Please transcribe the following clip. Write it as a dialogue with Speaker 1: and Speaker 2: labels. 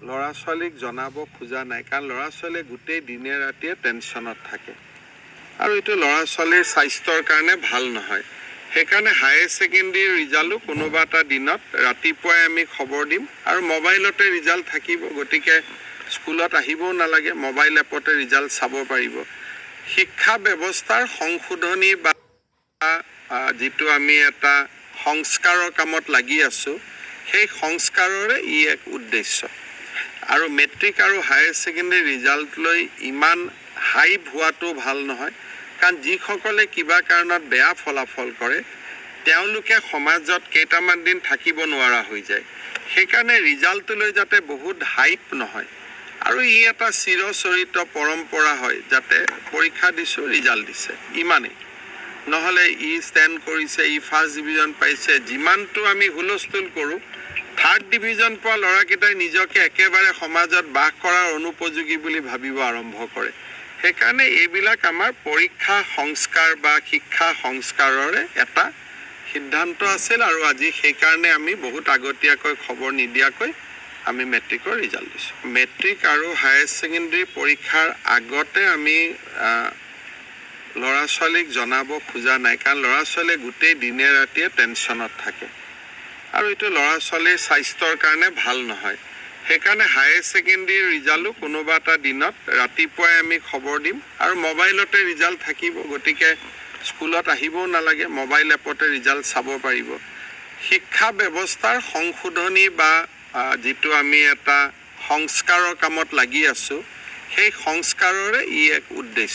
Speaker 1: ল'ৰা ছোৱালীক জনাব খোজা নাই, কাৰণ ল'ৰা ছোৱালীয়ে গোটেই দিনে ৰাতিয়ে টেনশ্যনত থাকে আৰু এইটো ল'ৰা ছোৱালীৰ স্বাস্থ্যৰ কাৰণে ভাল নহয়। সেইকাৰণে হায়াৰ ছেকেণ্ডেৰী ৰিজাল্টো কোনোবা এটা দিনত ৰাতিপুৱাই আমি খবৰ দিম আৰু মোবাইলতে ৰিজাল্ট থাকিব, গতিকে স্কুলত আহিবও নালাগে, মোবাইল এপতে ৰিজাল্ট চাব পাৰিব। শিক্ষা ব্যৱস্থাৰ সংশোধনী বা যিটো আমি এটা সংস্কাৰৰ কামত লাগি আছোঁ, সেই সংস্কাৰৰে ই এক উদ্দেশ্য। আৰু মেট্ৰিক আৰু হায়াৰ ছেকেণ্ডেৰী ৰিজাল্ট লৈ ইমান হাইপ হোৱাটো ভাল নহয়, কাৰণ যিসকলে কিবা কাৰণত বেয়া ফলাফল কৰে তেওঁলোকে সমাজত কেইটামান দিন থাকিব নোৱাৰা হৈ যায়। সেইকাৰণে ৰিজাল্টটো লৈ যাতে বহুত হাইপ নহয় আৰু ই এটা চিৰচৰিত পৰম্পৰা হয়, যাতে পৰীক্ষা দিছোঁ ৰিজাল্ট দিছে ইমানেই, নহ'লে ই ষ্টেণ্ড কৰিছে, ই ফাৰ্ষ্ট ডিভিজন পাইছে, যিমানটো আমি হুলস্থুল কৰোঁ, থাৰ্ড ডিভিজন পোৱা ল'ৰাকেইটাই নিজকে একেবাৰে সমাজত বাস কৰাৰ অনুপযোগী বুলি ভাবিব আৰম্ভ কৰে। সেইকাৰণে এইবিলাক আমাৰ পৰীক্ষা সংস্কাৰ বা শিক্ষা সংস্কাৰৰে এটা সিদ্ধান্ত আছিল আৰু আজি সেইকাৰণে আমি বহুত আগতীয়াকৈ খবৰ নিদিয়াকৈ আমি মেট্ৰিকৰ ৰিজাল্ট দিছোঁ। মেট্ৰিক আৰু হায়াৰ ছেকেণ্ডেৰী পৰীক্ষাৰ আগতে আমি ল'ৰা ছোৱালীক জনাব খোজা নাই, কাৰণ ল'ৰা ছোৱালীয়ে গোটেই দিনে ৰাতিয়ে টেনশ্যনত থাকে আৰু এইটো ল'ৰা ছোৱালীৰ স্বাস্থ্যৰ কাৰণে ভাল নহয়। সেইকাৰণে হায়াৰ ছেকেণ্ডেৰী ৰিজাল্টো কোনোবা এটা দিনত ৰাতিপুৱাই আমি খবৰ দিম আৰু মোবাইলতে ৰিজাল্ট থাকিব, গতিকে স্কুলত আহিবও নালাগে, মোবাইল এপতে ৰিজাল্ট চাব পাৰিব। শিক্ষা ব্যৱস্থাৰ সংশোধনী বা যিটো আমি এটা সংস্কাৰৰ কামত লাগি আছোঁ, সেই সংস্কাৰৰে ই এক উদ্দেশ্য।